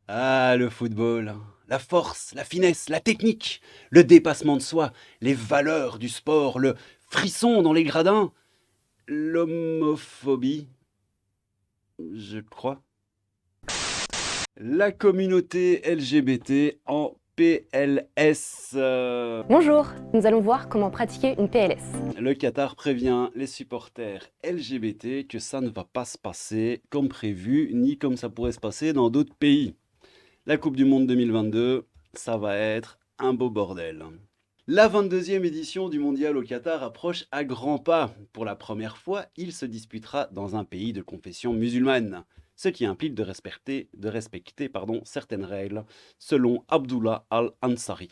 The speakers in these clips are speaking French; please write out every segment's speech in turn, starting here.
Ah, le football, la force, la finesse, la technique, le dépassement de soi, les valeurs du sport, le frisson dans les gradins, l'homophobie, je crois. La communauté LGBT en PLS. Bonjour, nous allons voir comment pratiquer une PLS. Le Qatar prévient les supporters LGBT que ça ne va pas se passer comme prévu, ni comme ça pourrait se passer dans d'autres pays. La Coupe du Monde 2022, ça va être un beau bordel. La 22e édition du Mondial au Qatar approche à grands pas. Pour la première fois, il se disputera dans un pays de confession musulmane, ce qui implique de respecter certaines règles, selon Abdullah Al-Ansari,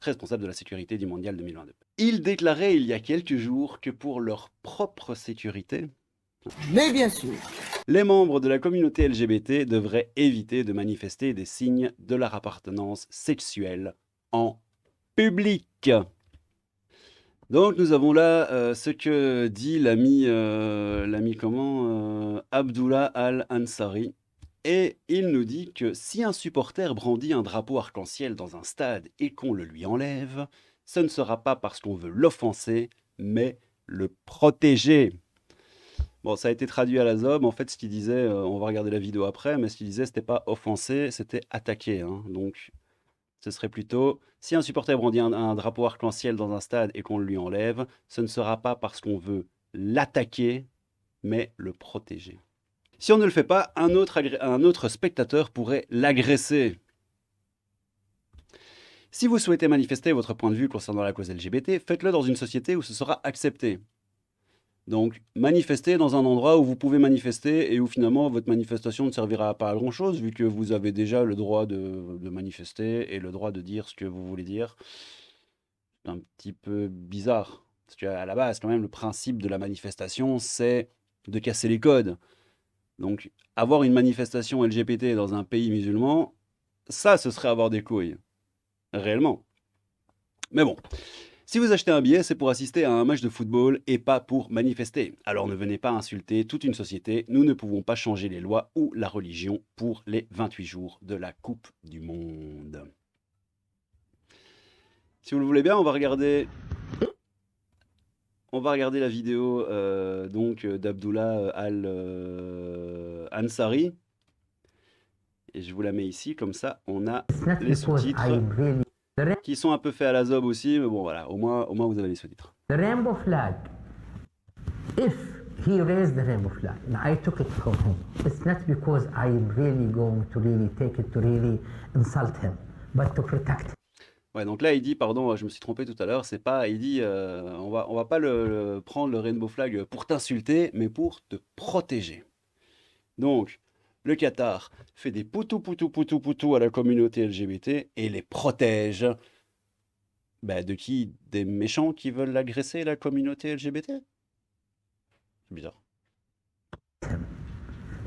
responsable de la sécurité du Mondial 2022. Il déclarait il y a quelques jours que pour leur propre sécurité, Mais bien sûr, les membres de la communauté LGBT devraient éviter de manifester des signes de leur appartenance sexuelle en public. Donc nous avons là ce que dit Abdullah Al-Ansari. Et il nous dit que si un supporter brandit un drapeau arc-en-ciel dans un stade et qu'on le lui enlève, ce ne sera pas parce qu'on veut l'offenser, mais le protéger. Bon, ça a été traduit à la ZOB. En fait, ce qu'il disait, on va regarder la vidéo après, mais ce qu'il disait, c'était pas offenser, c'était attaquer, hein. Donc, ce serait plutôt, si un supporter brandit un drapeau arc-en-ciel dans un stade et qu'on le lui enlève, ce ne sera pas parce qu'on veut l'attaquer, mais le protéger. Si on ne le fait pas, un autre spectateur pourrait l'agresser. Si vous souhaitez manifester votre point de vue concernant la cause LGBT, faites-le dans une société où ce sera accepté. Donc, manifestez dans un endroit où vous pouvez manifester et où finalement votre manifestation ne servira pas à grand-chose, vu que vous avez déjà le droit de manifester et le droit de dire ce que vous voulez dire. C'est un petit peu bizarre. Parce qu'à la base, quand même, le principe de la manifestation, c'est de casser les codes. Donc, avoir une manifestation LGBT dans un pays musulman, ça, ce serait avoir des couilles. Réellement. Mais bon. Si vous achetez un billet, c'est pour assister à un match de football et pas pour manifester. Alors ne venez pas insulter toute une société, nous ne pouvons pas changer les lois ou la religion pour les 28 jours de la Coupe du Monde. Si vous le voulez bien, on va regarder la vidéo d'Abdullah Al-Ansari. Et je vous la mets ici, comme ça on a les sous-titres qui sont un peu faits à la zob aussi, mais bon voilà, au moins vous avez les sous-titres. the rainbow flag, if he raised the rainbow flag, and I took it from him, it's not because I'm really going to really take it to really insult him, but to protect him. Ouais, donc là il dit, pardon, je me suis trompé tout à l'heure, c'est pas, il dit, on va pas prendre le rainbow flag pour t'insulter, mais pour te protéger. Donc, le Qatar fait des poutou à la communauté LGBT et les protège. De qui? Des méchants qui veulent agresser la communauté LGBT? C'est bizarre.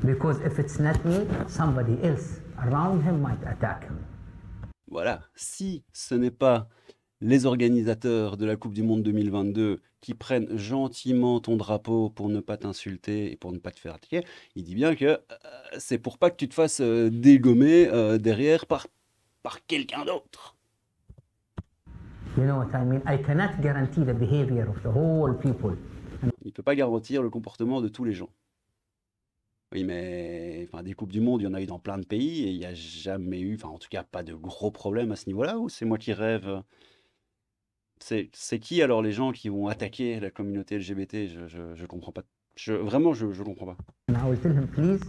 Because if it's not me, somebody else around him might attack him. Voilà, si ce n'est pas les organisateurs de la Coupe du Monde 2022 qui prennent gentiment ton drapeau pour ne pas t'insulter et pour ne pas te faire attaquer, il dit bien que c'est pour pas que tu te fasses dégommer derrière par quelqu'un d'autre. You know what I mean? I cannot guarantee the behavior of the whole people. Il ne peut pas garantir le comportement de tous les gens. Oui, mais enfin, des Coupes du Monde, il y en a eu dans plein de pays et il n'y a jamais eu, enfin en tout cas pas de gros problèmes à ce niveau-là, ou c'est moi qui rêve? C'est qui alors les gens qui vont attaquer la communauté LGBT? Je comprends pas. Vraiment, je comprends pas. And I will tell him, please,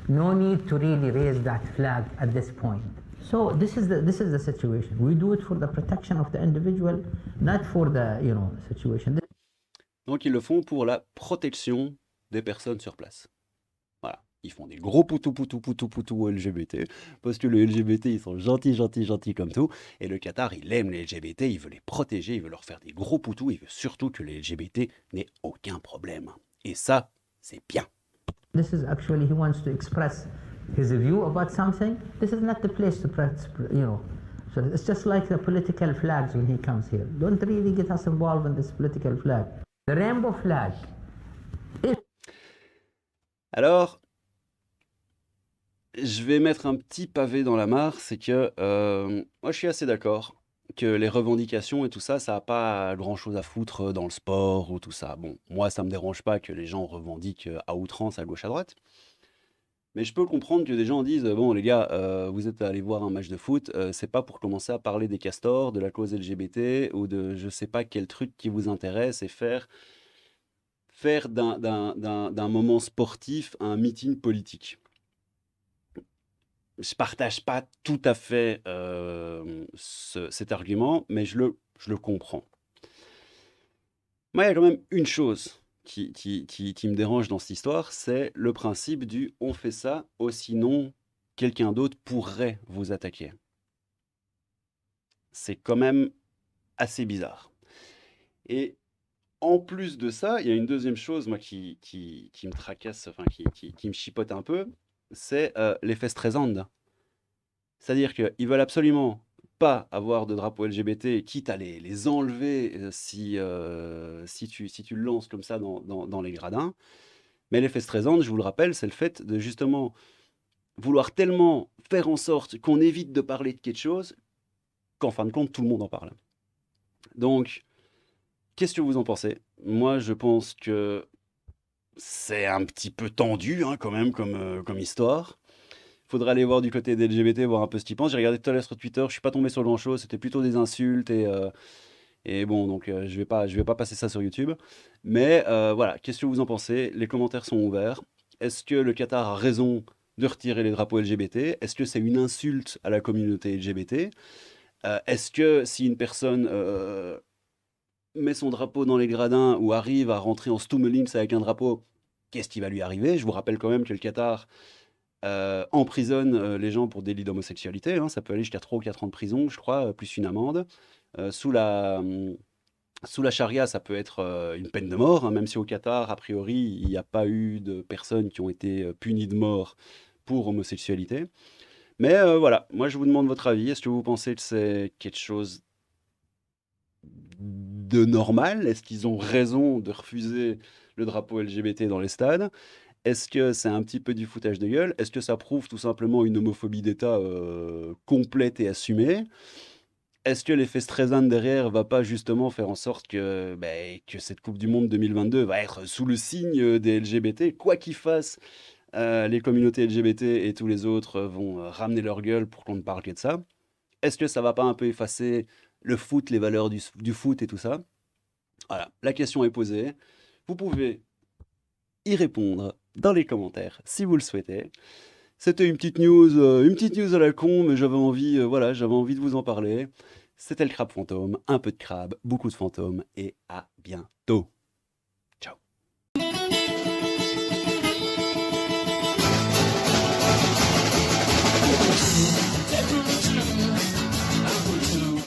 no need to really raise that flag at this point. So this is the situation. We do it for the protection of the individual, not for the situation. Donc ils le font pour la protection des personnes sur place. Voilà. Ils font des gros poutou au LGBT, parce que les LGBT, ils sont gentils comme tout, et le Qatar, il aime les LGBT, il veut les protéger, il veut leur faire des gros poutous, il veut surtout que les LGBT n'aient aucun problème. Et ça, c'est bien. This is actually, he wants to express his view about something. This is not the place to press, So it's just like the political flags when he comes here. Don't really get us involved in this political flag. The rainbow flag. Alors, je vais mettre un petit pavé dans la mare, c'est que moi je suis assez d'accord que les revendications et tout ça, ça a pas grand-chose à foutre dans le sport ou tout ça. Bon, moi ça me dérange pas que les gens revendiquent à outrance à gauche à droite, mais je peux comprendre que des gens disent bon les gars, vous êtes allés voir un match de foot, c'est pas pour commencer à parler des castors, de la cause LGBT ou de je sais pas quel truc qui vous intéresse et faire d'un moment sportif un meeting politique. Je partage pas tout à fait cet argument, mais je le comprends. Moi, il y a quand même une chose qui me dérange dans cette histoire, c'est le principe du on fait ça, ou sinon quelqu'un d'autre pourrait vous attaquer. C'est quand même assez bizarre. Et en plus de ça, il y a une deuxième chose, moi, qui me tracasse, enfin, qui me chipote un peu, c'est l'effet Streisand. C'est-à-dire qu'ils veulent absolument pas avoir de drapeau LGBT, quitte à les enlever si tu le lances comme ça dans les gradins. Mais l'effet Streisand, je vous le rappelle, c'est le fait de justement vouloir tellement faire en sorte qu'on évite de parler de quelque chose qu'en fin de compte, tout le monde en parle. Donc, qu'est-ce que vous en pensez? Moi, je pense que c'est un petit peu tendu quand même comme histoire. Faudrait aller voir du côté des LGBT, voir un peu ce qu'ils pensent. J'ai regardé tout à l'heure sur Twitter, je suis pas tombé sur grand-chose, c'était plutôt des insultes et bon, donc je vais pas passer ça sur YouTube. Mais voilà, qu'est-ce que vous en pensez? Les commentaires sont ouverts. Est-ce que le Qatar a raison de retirer les drapeaux LGBT? Est-ce que c'est une insulte à la communauté LGBT? Est-ce que si une personne met son drapeau dans les gradins ou arrive à rentrer en Stummelings avec un drapeau, qu'est-ce qui va lui arriver? Je vous rappelle quand même que le Qatar emprisonne les gens pour délit d'homosexualité. Ça peut aller jusqu'à 3 ou 4 ans de prison, je crois, plus une amende. Sous la charia, ça peut être une peine de mort, même si au Qatar, a priori, il n'y a pas eu de personnes qui ont été punies de mort pour homosexualité. Mais voilà, moi je vous demande votre avis. Est-ce que vous pensez que c'est quelque chose de normal? Est-ce qu'ils ont raison de refuser le drapeau LGBT dans les stades? Est-ce que c'est un petit peu du foutage de gueule? Est-ce que ça prouve tout simplement une homophobie d'État complète et assumée? Est-ce que l'effet Streisand derrière va pas justement faire en sorte que cette Coupe du Monde 2022 va être sous le signe des LGBT? Quoi qu'ils fassent, les communautés LGBT et tous les autres vont ramener leur gueule pour qu'on ne parle que de ça. Est-ce que ça va pas un peu effacer le foot, les valeurs du foot et tout ça? Voilà, la question est posée. Vous pouvez y répondre dans les commentaires si vous le souhaitez. C'était une petite news à la con, mais j'avais envie de vous en parler. C'était le crabe fantôme, un peu de crabe, beaucoup de fantômes, et à bientôt. Ciao.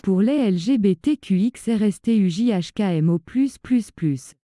Pour les LGBTQXRSTUJHKMO+++.